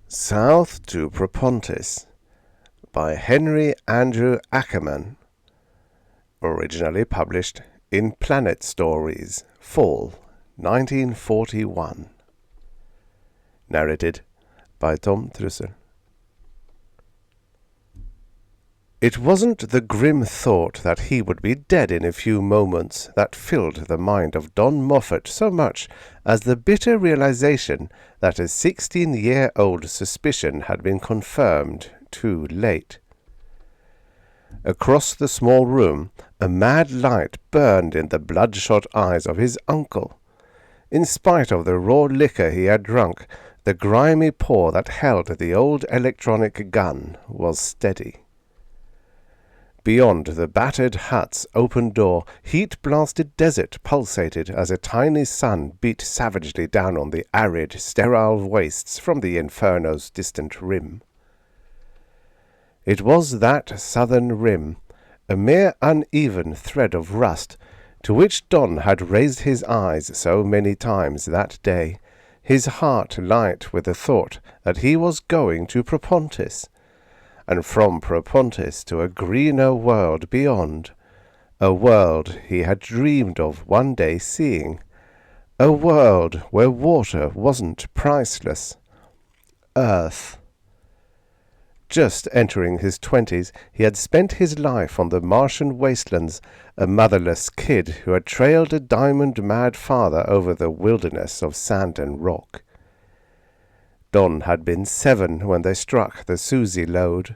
South to Propontis by Henry Andrew Ackermann, originally published in Planet Stories, Fall, 1941. Narrated by Tom Trussell. It wasn't the grim thought that he would be dead in a few moments that filled the mind of Don Moffat so much as the bitter realization that a 16-year-old suspicion had been confirmed too late. Across the small room, a mad light burned in the bloodshot eyes of his uncle. In spite of the raw liquor he had drunk, the grimy paw that held the old electronic gun was steady. Beyond the battered hut's open door, heat-blasted desert pulsated as a tiny sun beat savagely down on the arid, sterile wastes from the inferno's distant rim. It was that southern rim, a mere uneven thread of rust, to which Don had raised his eyes so many times that day, his heart light with the thought that he was going to Propontis, and from Propontis to a greener world beyond, a world he had dreamed of one day seeing, a world where water wasn't priceless. Earth. Just entering his 20s, he had spent his life on the Martian wastelands, a motherless kid who had trailed a diamond-mad father over the wilderness of sand and rock. Don had been 7 when they struck the Susie lode.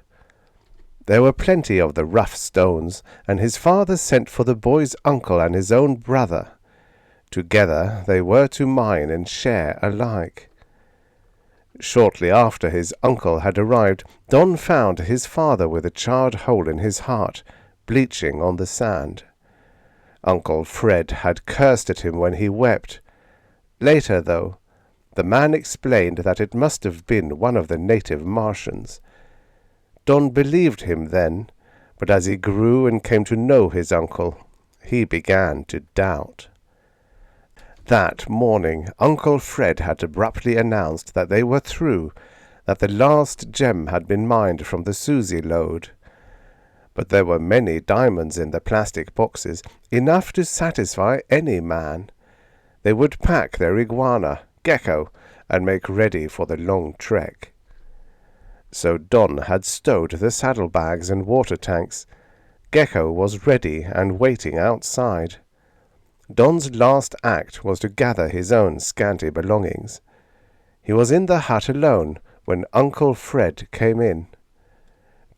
There were plenty of the rough stones, and his father sent for the boy's uncle and his own brother. Together they were to mine and share alike. Shortly after his uncle had arrived, Don found his father with a charred hole in his heart, bleaching on the sand. Uncle Fred had cursed at him when he wept. Later, though, the man explained that it must have been one of the native Martians. Don believed him then, but as he grew and came to know his uncle, he began to doubt. That morning, Uncle Fred had abruptly announced that they were through, that the last gem had been mined from the Susie lode. But there were many diamonds in the plastic boxes, enough to satisfy any man. They would pack their iguana, Gecko, and make ready for the long trek. So Don had stowed the saddlebags and water tanks. Gecko was ready and waiting outside. Don's last act was to gather his own scanty belongings. He was in the hut alone when Uncle Fred came in.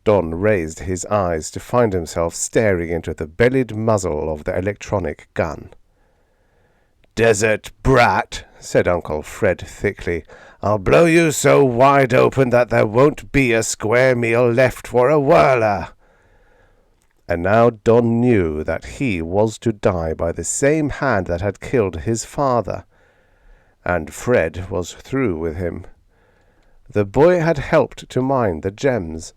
Don raised his eyes to find himself staring into the bellied muzzle of the electronic gun. "Desert brat," said Uncle Fred thickly, "I'll blow you so wide open that there won't be a square meal left for a whirler." And now Don knew that he was to die by the same hand that had killed his father, and Fred was through with him. The boy had helped to mine the gems,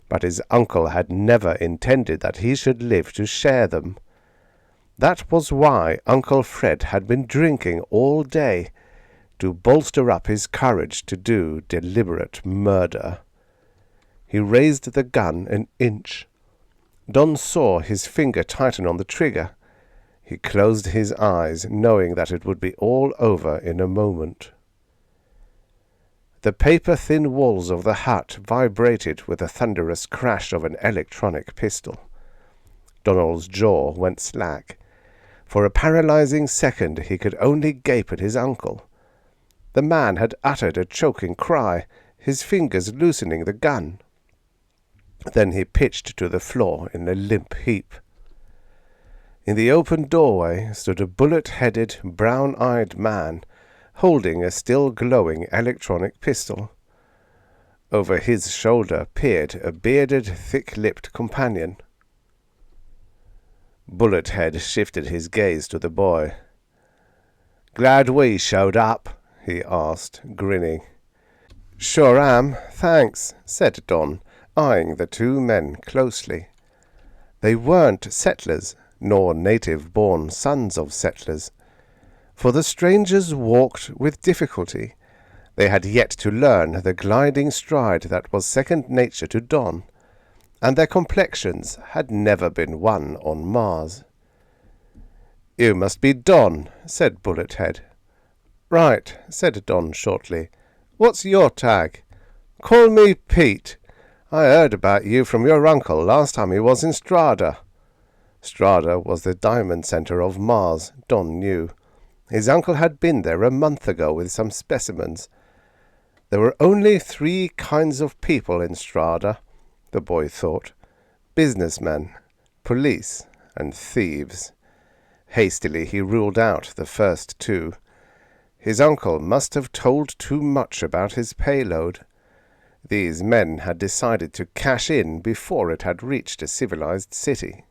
but his uncle had never intended that he should live to share them. That was why Uncle Fred had been drinking all day, to bolster up his courage to do deliberate murder. He raised the gun an inch. Don saw his finger tighten on the trigger. He closed his eyes, knowing that it would be all over in a moment. The paper-thin walls of the hut vibrated with the thunderous crash of an electronic pistol. Donald's jaw went slack. For a paralyzing second he could only gape at his uncle. The man had uttered a choking cry, his fingers loosening the gun. Then he pitched to the floor in a limp heap. In the open doorway stood a bullet-headed, brown-eyed man, holding a still-glowing electronic pistol. Over his shoulder peered a bearded, thick-lipped companion. Bullethead shifted his gaze to the boy. "Glad we showed up?" he asked, grinning. "Sure am, thanks," said Don, eyeing the two men closely. They weren't settlers, nor native-born sons of settlers. For the strangers walked with difficulty. They had yet to learn the gliding stride that was second nature to Don, and their complexions had never been one on Mars. "You must be Don," said Bullethead. "Right," said Don shortly. "What's your tag?" "Call me Pete. I heard about you from your uncle last time he was in Strada." Strada was the diamond centre of Mars, Don knew. His uncle had been there a month ago with some specimens. There were only 3 kinds of people in Strada, the boy thought: businessmen, police, and thieves. Hastily he ruled out the first 2. His uncle must have told too much about his payload. These men had decided to cash in before it had reached a civilized city.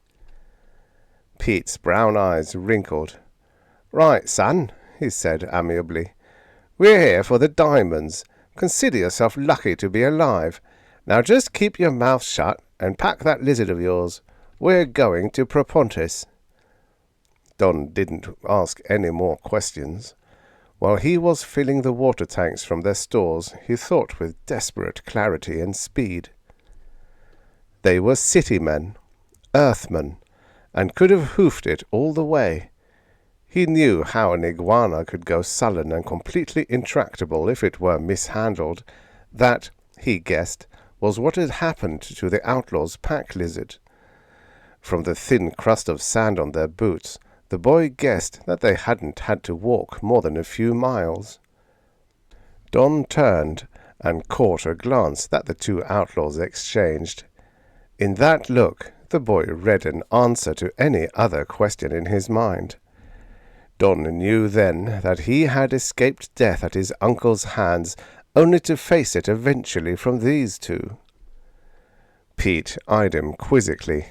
Pete's brown eyes wrinkled. "Right, son," he said amiably. "We're here for the diamonds. Consider yourself lucky to be alive. Now just keep your mouth shut and pack that lizard of yours. We're going to Propontis." Don didn't ask any more questions. While he was filling the water tanks from their stores, he thought with desperate clarity and speed. They were city men, earthmen, and could have hoofed it all the way. He knew how an iguana could go sullen and completely intractable if it were mishandled. That, he guessed, was what had happened to the outlaws' pack lizard. From the thin crust of sand on their boots, the boy guessed that they hadn't had to walk more than a few miles. Don turned and caught a glance that the 2 outlaws exchanged. In that look, the boy read an answer to any other question in his mind. Don knew then that he had escaped death at his uncle's hands, only to face it eventually from these 2. Pete eyed him quizzically.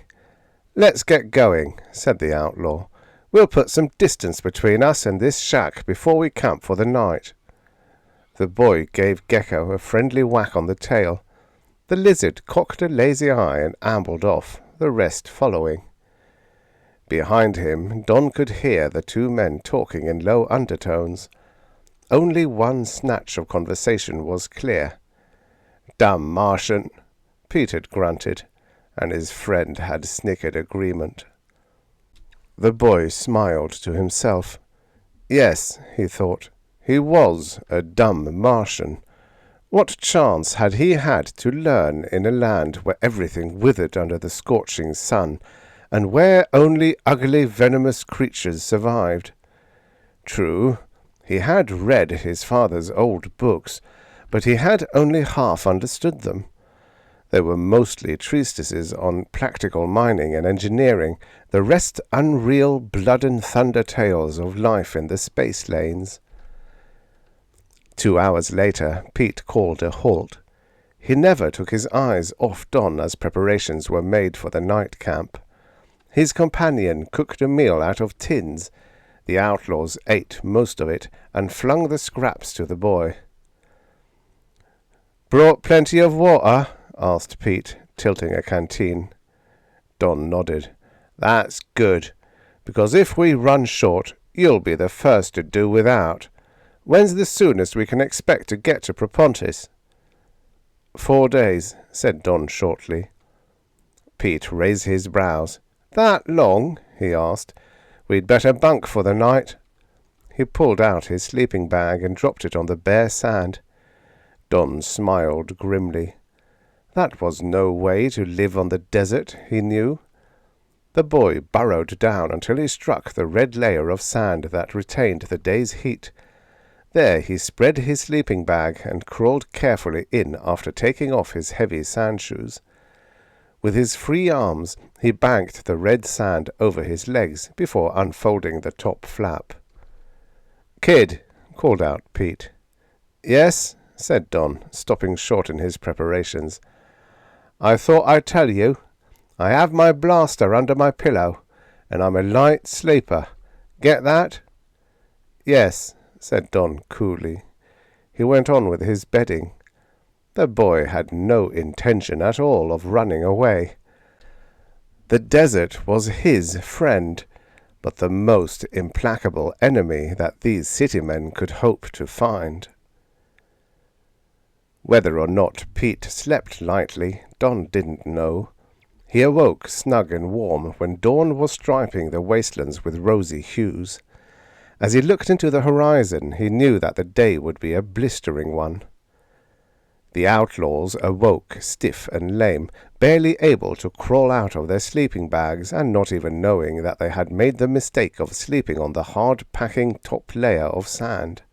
"Let's get going," said the outlaw. "We'll put some distance between us and this shack before we camp for the night." The boy gave Gecko a friendly whack on the tail. The lizard cocked a lazy eye and ambled off, the rest following. Behind him, Don could hear the 2 men talking in low undertones. Only one snatch of conversation was clear. "Dumb Martian," Pete had grunted, and his friend had snickered agreement. The boy smiled to himself. Yes, he thought, he was a dumb Martian. What chance had he had to learn in a land where everything withered under the scorching sun, and where only ugly venomous creatures survived? True, he had read his father's old books, but he had only half understood them. They were mostly treatises on practical mining and engineering, the rest unreal blood and thunder tales of life in the space lanes. 2 hours later, Pete called a halt. He never took his eyes off Don as preparations were made for the night camp. His companion cooked a meal out of tins. The outlaws ate most of it and flung the scraps to the boy. "Brought plenty of water?" asked Pete, tilting a canteen. Don nodded. "That's good, because if we run short, you'll be the first to do without. When's the soonest we can expect to get to Propontis?" 4 days, said Don shortly. Pete raised his brows. "That long?" he asked. "We'd better bunk for the night." He pulled out his sleeping bag and dropped it on the bare sand. Don smiled grimly. That was no way to live on the desert, he knew. The boy burrowed down until he struck the red layer of sand that retained the day's heat. There he spread his sleeping bag and crawled carefully in after taking off his heavy sand shoes. With his free arms he banked the red sand over his legs before unfolding the top flap. "Kid," called out Pete. "Yes," said Don, stopping short in his preparations. "I thought I'd tell you. I have my blaster under my pillow, and I'm a light sleeper. Get that?" "Yes," said Don coolly. He went on with his bedding. The boy had no intention at all of running away. The desert was his friend, but the most implacable enemy that these city men could hope to find. Whether or not Pete slept lightly, Don didn't know. He awoke snug and warm when dawn was striping the wastelands with rosy hues. As he looked into the horizon, he knew that the day would be a blistering one. The outlaws awoke stiff and lame, barely able to crawl out of their sleeping bags, and not even knowing that they had made the mistake of sleeping on the hard-packing top layer of sand.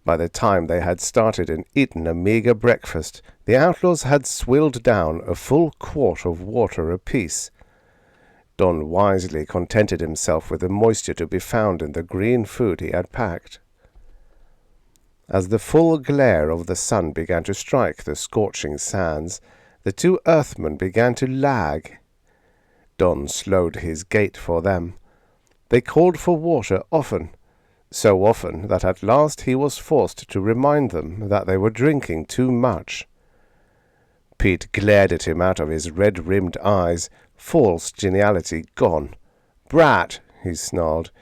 By the time they had started and eaten a meagre breakfast, the outlaws had swilled down a full quart of water apiece. Don wisely contented himself with the moisture to be found in the green food he had packed. As the full glare of the sun began to strike the scorching sands, the two earthmen began to lag. Don slowed his gait for them. They called for water often, so often that at last he was forced to remind them that they were drinking too much. Pete glared at him out of his red-rimmed eyes, false geniality gone. "Brat," he snarled,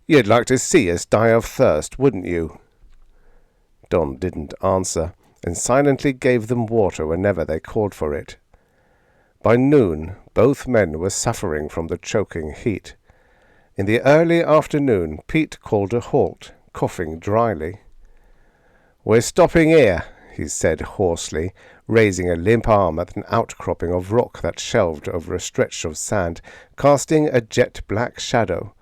"you'd like to see us die of thirst, wouldn't you?" Don didn't answer, and silently gave them water whenever they called for it. By noon, both men were suffering from the choking heat. In the early afternoon, Pete called a halt, coughing dryly. "We're stopping here," he said hoarsely, raising a limp arm at an outcropping of rock that shelved over a stretch of sand, casting a jet-black shadow.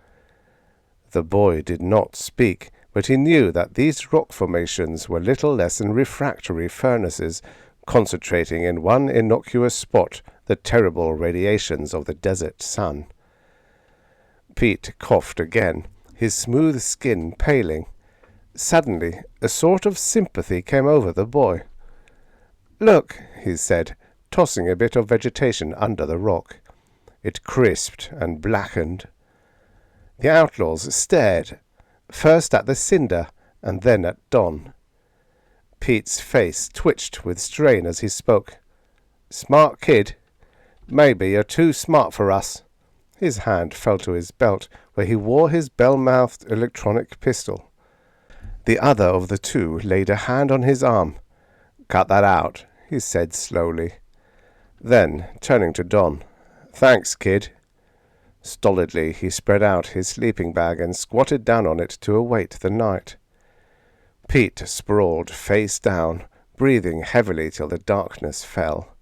The boy did not speak, but he knew that these rock formations were little less than refractory furnaces, concentrating in one innocuous spot the terrible radiations of the desert sun. Pete coughed again, his smooth skin paling. Suddenly, a sort of sympathy came over the boy. "Look," he said, tossing a bit of vegetation under the rock. It crisped and blackened. The outlaws stared, first at the cinder and then at Don. Pete's face twitched with strain as he spoke. "Smart kid. Maybe you're too smart for us." His hand fell to his belt, where he wore his bell-mouthed electronic pistol. The other of the two laid a hand on his arm. "Cut that out," he said slowly. Then, turning to Don, "Thanks, kid." Stolidly he spread out his sleeping bag and squatted down on it to await the night. Pete sprawled face down, breathing heavily till the darkness fell.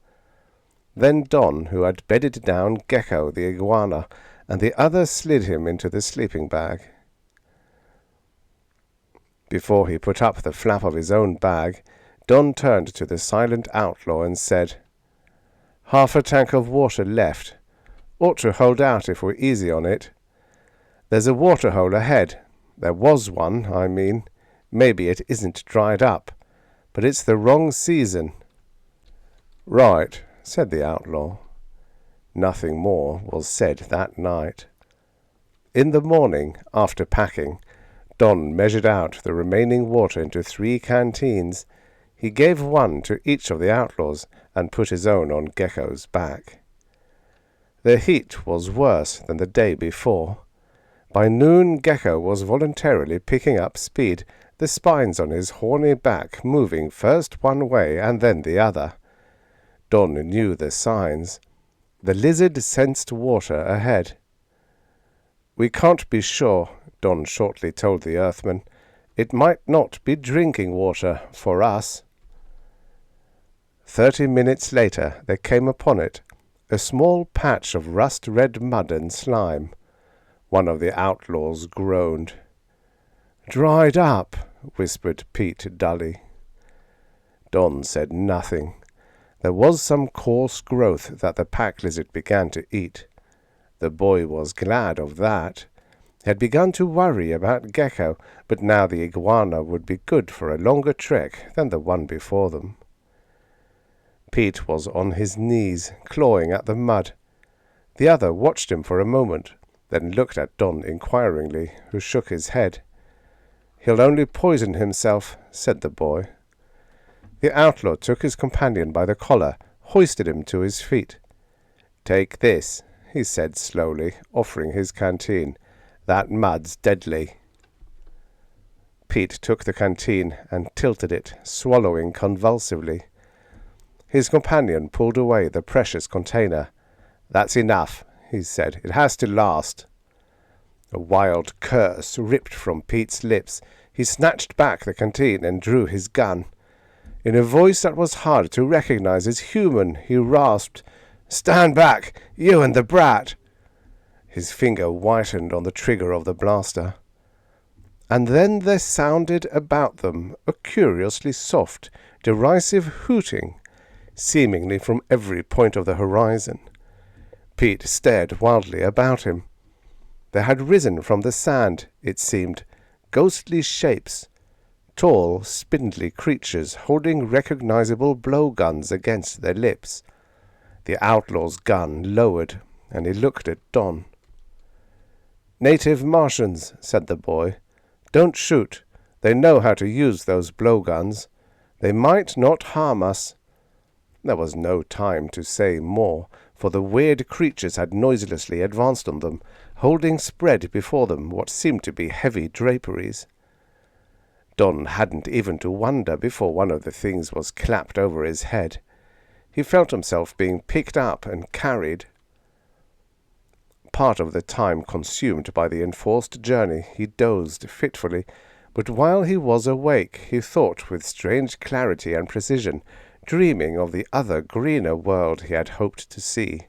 Then Don, who had bedded down Gecko the iguana, and the other slid him into the sleeping bag. Before he put up the flap of his own bag, Don turned to the silent outlaw and said, "Half a tank of water left. Ought to hold out if we're easy on it. There's a water hole ahead. There was one, I mean. Maybe it isn't dried up, but it's the wrong season." "Right," said the outlaw. Nothing more was said that night. In the morning, after packing, Don measured out the remaining water into 3 canteens. He gave one to each of the outlaws and put his own on Gecko's back. The heat was worse than the day before. By noon, Gecko was voluntarily picking up speed, the spines on his horny back moving first one way and then the other. Don knew the signs. The lizard sensed water ahead. "We can't be sure," Don shortly told the Earthman. "It might not be drinking water for us." 30 minutes later they came upon it, a small patch of rust-red mud and slime. One of the outlaws groaned. "Dried up," whispered Pete dully. Don said nothing. There was some coarse growth that the pack lizard began to eat. The boy was glad of that. He had begun to worry about Gecko, but now the iguana would be good for a longer trek than the one before them. Pete was on his knees, clawing at the mud. The other watched him for a moment, then looked at Don inquiringly, who shook his head. "He'll only poison himself," said the boy. The outlaw took his companion by the collar, hoisted him to his feet. "Take this," he said slowly, offering his canteen. "That mud's deadly." Pete took the canteen and tilted it, swallowing convulsively. His companion pulled away the precious container. "That's enough," he said. "It has to last." A wild curse ripped from Pete's lips. He snatched back the canteen and drew his gun. In a voice that was hard to recognize as human, he rasped, "Stand back, you and the brat!" His finger whitened on the trigger of the blaster. And then there sounded about them a curiously soft, derisive hooting, seemingly from every point of the horizon. Pete stared wildly about him. There had risen from the sand, it seemed, ghostly shapes, tall, spindly creatures holding recognizable blowguns against their lips. The outlaw's gun lowered, and he looked at Don. "Native Martians," said the boy. "Don't shoot. They know how to use those blowguns. They might not harm us." There was no time to say more, for the weird creatures had noiselessly advanced on them, holding spread before them what seemed to be heavy draperies. Don hadn't even to wonder before one of the things was clapped over his head. He felt himself being picked up and carried. Part of the time consumed by the enforced journey he dozed fitfully, but while he was awake he thought with strange clarity and precision, dreaming of the other greener world he had hoped to see.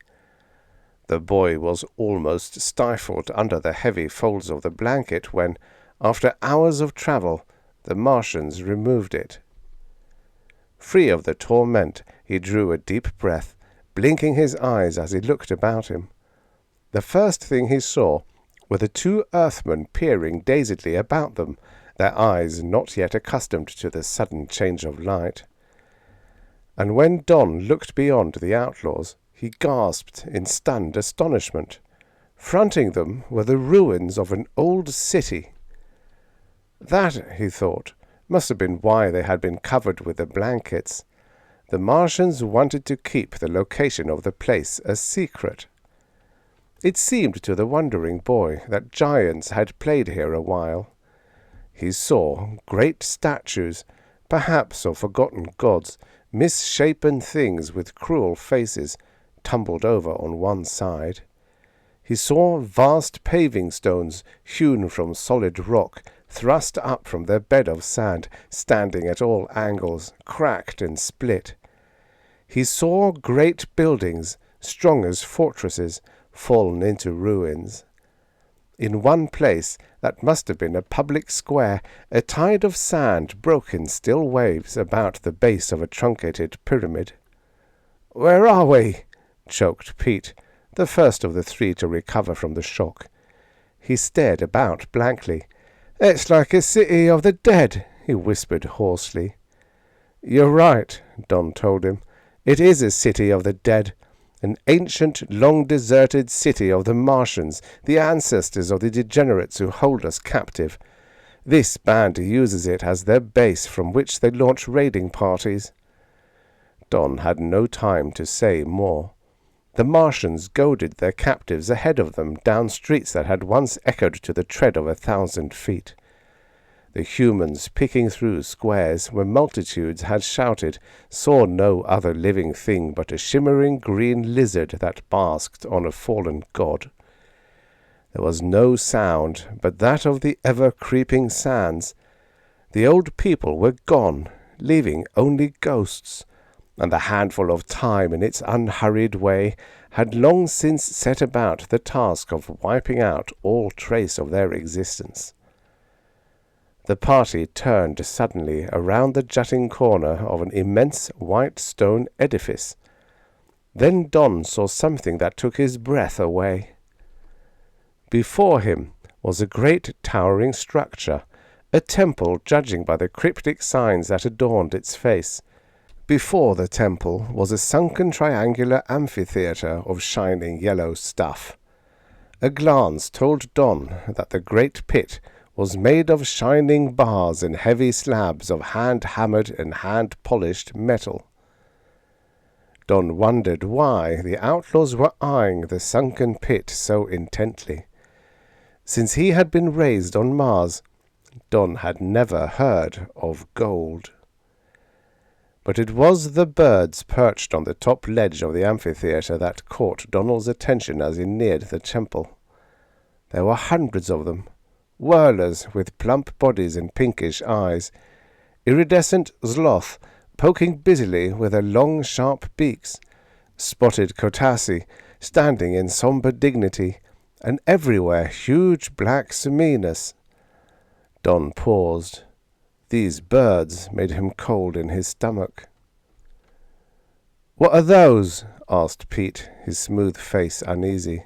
The boy was almost stifled under the heavy folds of the blanket when, after hours of travel, the Martians removed it. Free of the torment, he drew a deep breath, blinking his eyes as he looked about him. The first thing he saw were the two Earthmen peering dazedly about them, their eyes not yet accustomed to the sudden change of light. And when Don looked beyond the outlaws, he gasped in stunned astonishment. Fronting them were the ruins of an old city. That, he thought, must have been why they had been covered with the blankets. The Martians wanted to keep the location of the place a secret. It seemed to the wondering boy that giants had played here a while. He saw great statues, perhaps of forgotten gods, misshapen things with cruel faces, tumbled over on one side. He saw vast paving stones hewn from solid rock, thrust up from their bed of sand, standing at all angles, cracked and split. He saw great buildings, strong as fortresses, fallen into ruins. In one place, that must have been a public square, a tide of sand broke in still waves about the base of a truncated pyramid. "Where are we?" choked Pete, the first of the three to recover from the shock. He stared about blankly. "It's like a city of the dead," he whispered hoarsely. "You're right," Don told him. "It is a city of the dead. An ancient, long-deserted city of the Martians, the ancestors of the degenerates who hold us captive. This band uses it as their base from which they launch raiding parties." Don had no time to say more. The Martians goaded their captives ahead of them down streets that had once echoed to the tread of 1,000 feet. The humans picking through squares where multitudes had shouted saw no other living thing but a shimmering green lizard that basked on a fallen god. There was no sound but that of the ever-creeping sands. The old people were gone, leaving only ghosts, and the handful of time in its unhurried way had long since set about the task of wiping out all trace of their existence. The party turned suddenly around the jutting corner of an immense white stone edifice. Then Don saw something that took his breath away. Before him was a great towering structure, a temple judging by the cryptic signs that adorned its face. Before the temple was a sunken triangular amphitheatre of shining yellow stuff. A glance told Don that the great pit was made of shining bars and heavy slabs of hand-hammered and hand-polished metal. Don wondered why the outlaws were eyeing the sunken pit so intently. Since he had been raised on Mars, Don had never heard of gold. But it was the birds perched on the top ledge of the amphitheatre that caught Donald's attention as he neared the temple. There were hundreds of them, whirlers with plump bodies and pinkish eyes, iridescent sloth poking busily with their long sharp beaks, spotted cotasi standing in sombre dignity, and everywhere huge black seminas. Don paused. These birds made him cold in his stomach. "What are those?" asked Pete, his smooth face uneasy.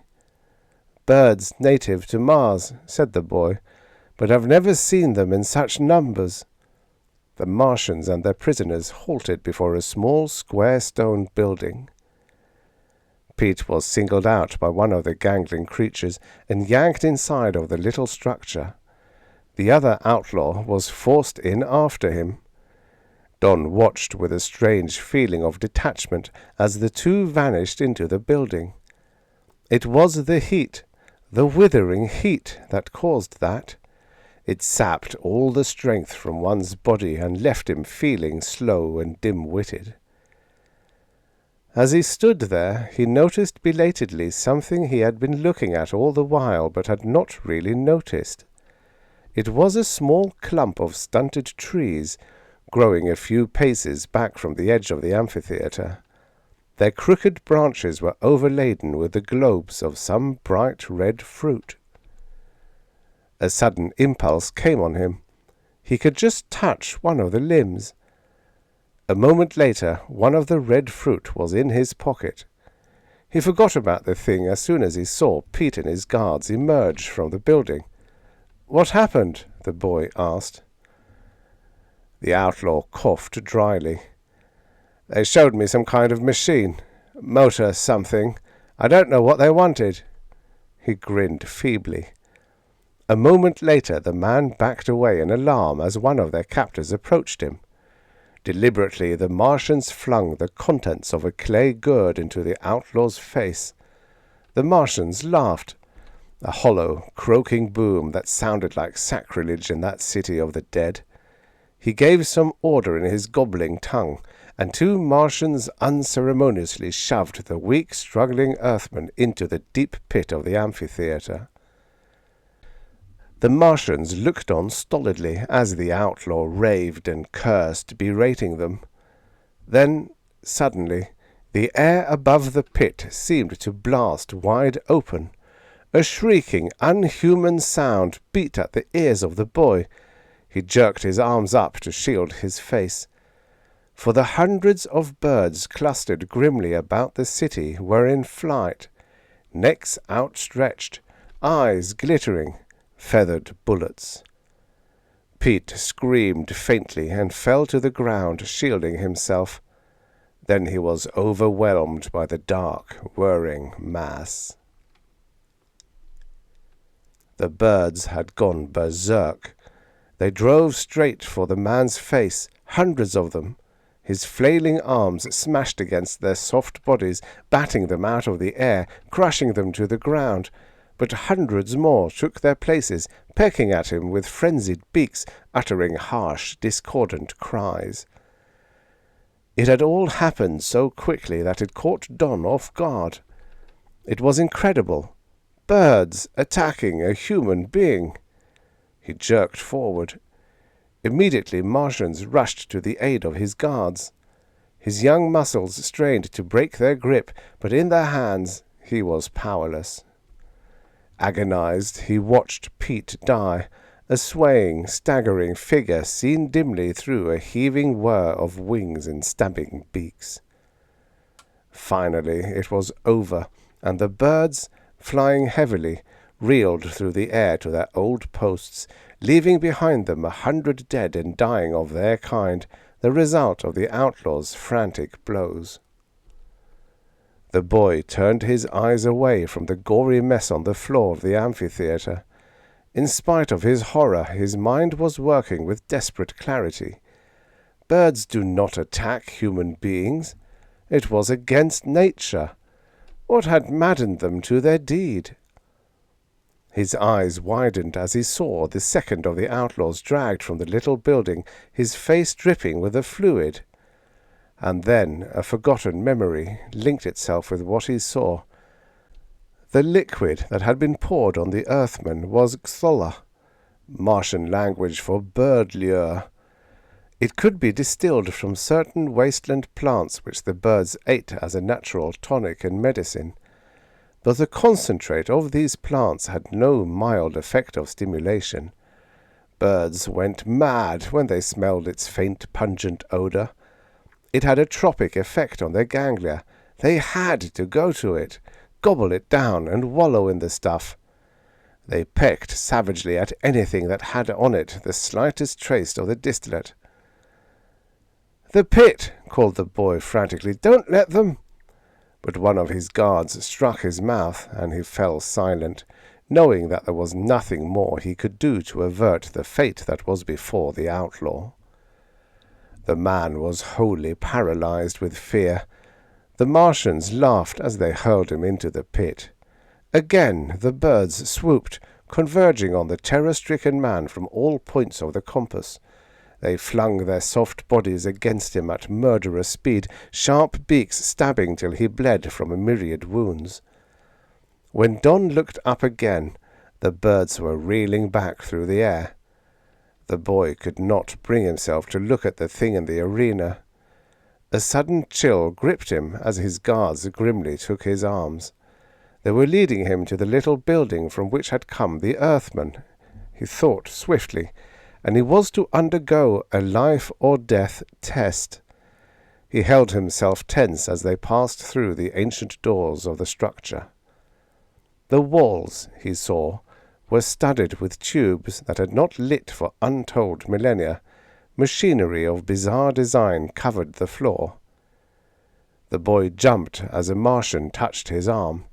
"Birds native to Mars," said the boy, "but I've never seen them in such numbers." The Martians and their prisoners halted before a small square stone building. Pete was singled out by one of the gangling creatures and yanked inside of the little structure. The other outlaw was forced in after him. Don watched with a strange feeling of detachment as the two vanished into the building. It was the heat, the withering heat, that caused that. It sapped all the strength from one's body and left him feeling slow and dim-witted. As he stood there, he noticed belatedly something he had been looking at all the while but had not really noticed. It was a small clump of stunted trees, growing a few paces back from the edge of the amphitheatre. Their crooked branches were overladen with the globes of some bright red fruit. A sudden impulse came on him. He could just touch one of the limbs. A moment later, one of the red fruit was in his pocket. He forgot about the thing as soon as he saw Pete and his guards emerge from the building. "What happened?" the boy asked. The outlaw coughed dryly. "They showed me some kind of machine. Motor something. I don't know what they wanted." He grinned feebly. A moment later the man backed away in alarm as one of their captors approached him. Deliberately the Martians flung the contents of a clay gourd into the outlaw's face. The Martians laughed, a hollow, croaking boom that sounded like sacrilege in that city of the dead. He gave some order in his gobbling tongue, and two Martians unceremoniously shoved the weak, struggling earthman into the deep pit of the amphitheatre. The Martians looked on stolidly as the outlaw raved and cursed, berating them. Then, suddenly, the air above the pit seemed to blast wide open. A shrieking, unhuman sound beat at the ears of the boy. He jerked his arms up to shield his face. For the hundreds of birds clustered grimly about the city were in flight, necks outstretched, eyes glittering, feathered bullets. Pete screamed faintly and fell to the ground, shielding himself. Then he was overwhelmed by the dark, whirring mass. The birds had gone berserk. They drove straight for the man's face, hundreds of them. His flailing arms smashed against their soft bodies, batting them out of the air, crushing them to the ground. But hundreds more took their places, pecking at him with frenzied beaks, uttering harsh, discordant cries. It had all happened so quickly that it caught Don off guard. It was incredible. Birds attacking a human being. He jerked forward. Immediately Martians rushed to the aid of his guards. His young muscles strained to break their grip, but in their hands he was powerless. Agonized, he watched Pete die, a swaying, staggering figure seen dimly through a heaving whir of wings and stabbing beaks. Finally it was over, and the birds, flying heavily, reeled through the air to their old posts, leaving behind them 100 dead and dying of their kind, the result of the outlaw's frantic blows. The boy turned his eyes away from the gory mess on the floor of the amphitheatre. In spite of his horror, his mind was working with desperate clarity. Birds do not attack human beings. It was against nature. What had maddened them to their deed? His eyes widened as he saw the second of the outlaws dragged from the little building, his face dripping with a fluid. And then a forgotten memory linked itself with what he saw. The liquid that had been poured on the Earthman was xthola, Martian language for bird lure. It could be distilled from certain wasteland plants which the birds ate as a natural tonic and medicine. But the concentrate of these plants had no mild effect of stimulation. Birds went mad when they smelled its faint, pungent odor. It had a tropic effect on their ganglia. They had to go to it, gobble it down, and wallow in the stuff. They pecked savagely at anything that had on it the slightest trace of the distillate. "The pit!" called the boy frantically. "Don't let them!" But one of his guards struck his mouth, and he fell silent, knowing that there was nothing more he could do to avert the fate that was before the outlaw. The man was wholly paralyzed with fear. The Martians laughed as they hurled him into the pit. Again the birds swooped, converging on the terror-stricken man from all points of the compass. They flung their soft bodies against him at murderous speed, sharp beaks stabbing till he bled from a myriad wounds. When Don looked up again, the birds were reeling back through the air. The boy could not bring himself to look at the thing in the arena. A sudden chill gripped him as his guards grimly took his arms. They were leading him to the little building from which had come the Earthman. He thought swiftly, and he was to undergo a life-or-death test. He held himself tense as they passed through the ancient doors of the structure. The walls, he saw, were studded with tubes that had not lit for untold millennia. Machinery of bizarre design covered the floor. The boy jumped as a Martian touched his arm.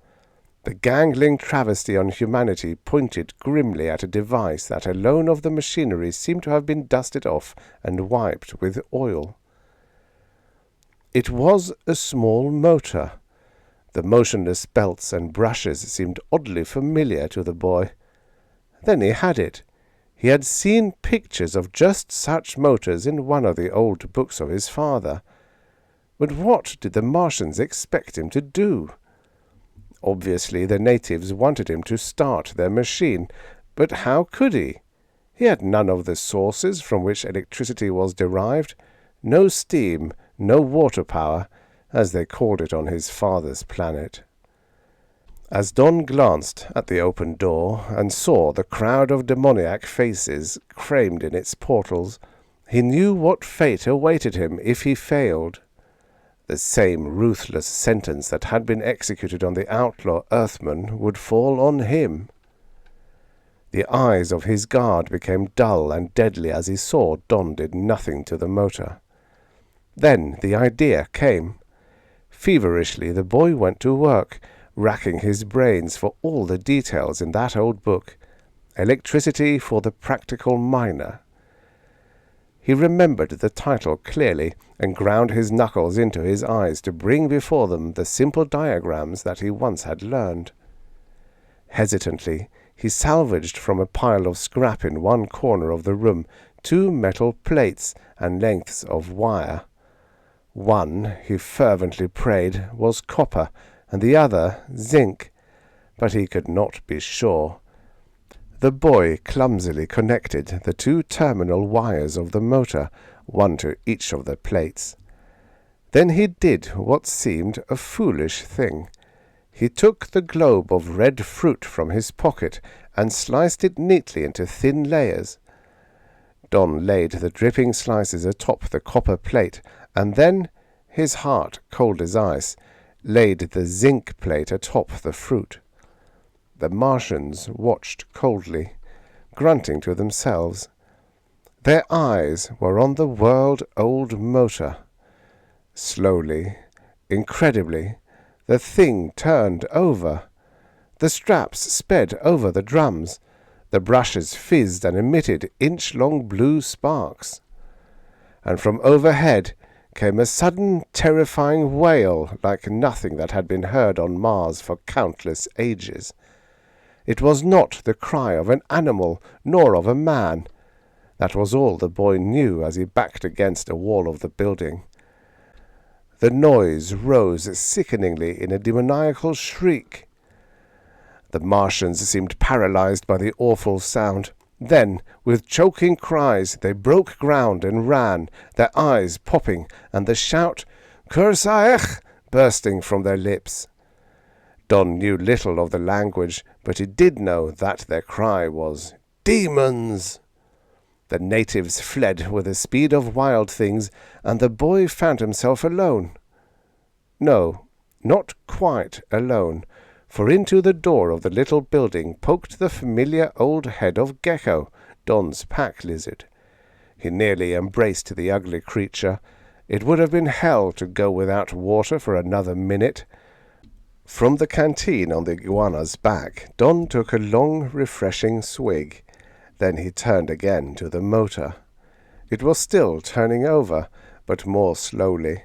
The gangling travesty on humanity pointed grimly at a device that alone of the machinery seemed to have been dusted off and wiped with oil. It was a small motor. The motionless belts and brushes seemed oddly familiar to the boy. Then he had it. He had seen pictures of just such motors in one of the old books of his father. But what did the Martians expect him to do? Obviously the natives wanted him to start their machine, but how could he? He had none of the sources from which electricity was derived, no steam, no water power, as they called it on his father's planet. As Don glanced at the open door and saw the crowd of demoniac faces framed in its portals, he knew what fate awaited him if he failed. The same ruthless sentence that had been executed on the outlaw Earthman would fall on him. The eyes of his guard became dull and deadly as he saw Don did nothing to the motor. Then the idea came. Feverishly the boy went to work, racking his brains for all the details in that old book. Electricity for the Practical Miner. He remembered the title clearly and ground his knuckles into his eyes to bring before them the simple diagrams that he once had learned. Hesitantly, he salvaged from a pile of scrap in one corner of the room 2 metal plates and lengths of wire. One, he fervently prayed, was copper, and the other zinc, but he could not be sure. The boy clumsily connected the 2 terminal wires of the motor, one to each of the plates. Then he did what seemed a foolish thing. He took the globe of red fruit from his pocket and sliced it neatly into thin layers. Don laid the dripping slices atop the copper plate, and then, his heart cold as ice, laid the zinc plate atop the fruit. The Martians watched coldly, grunting to themselves. Their eyes were on the world-old motor. Slowly, incredibly, the thing turned over. The straps sped over the drums. The brushes fizzed and emitted inch-long blue sparks. And from overhead came a sudden terrifying wail like nothing that had been heard on Mars for countless ages. It was not the cry of an animal, nor of a man. That was all the boy knew as he backed against a wall of the building. The noise rose sickeningly in a demoniacal shriek. The Martians seemed paralyzed by the awful sound. Then, with choking cries, they broke ground and ran, their eyes popping, and the shout, "Kursaech!" bursting from their lips. Don knew little of the language, but he did know that their cry was, "Demons!" The natives fled with the speed of wild things, and the boy found himself alone. No, not quite alone, for into the door of the little building poked the familiar old head of Gecko, Don's pack lizard. He nearly embraced the ugly creature. It would have been hell to go without water for another minute. From the canteen on the iguana's back, Don took a long, refreshing swig. Then he turned again to the motor. It was still turning over, but more slowly.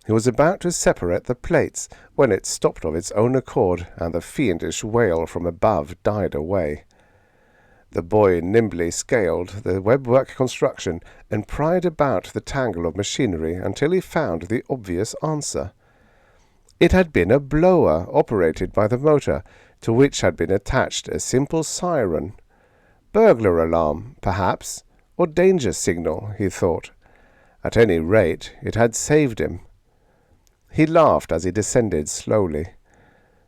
He was about to separate the plates when it stopped of its own accord, and the fiendish wail from above died away. The boy nimbly scaled the webwork construction and pried about the tangle of machinery until he found the obvious answer. It had been a blower operated by the motor, to which had been attached a simple siren. Burglar alarm, perhaps, or danger signal, he thought. At any rate, it had saved him. He laughed as he descended slowly.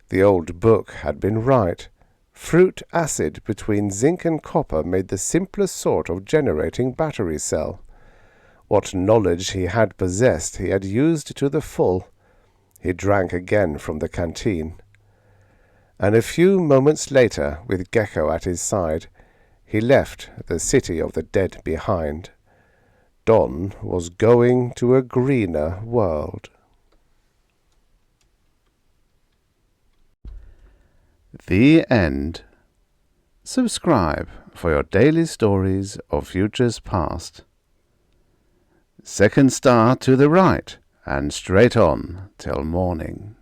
The old book had been right. Fruit acid between zinc and copper made the simplest sort of generating battery cell. What knowledge he had possessed he had used to the full. He drank again from the canteen. And a few moments later, with Gecko at his side, he left the city of the dead behind. Don was going to a greener world. The end. Subscribe for your daily stories of futures past. Second star to the right and straight on till morning.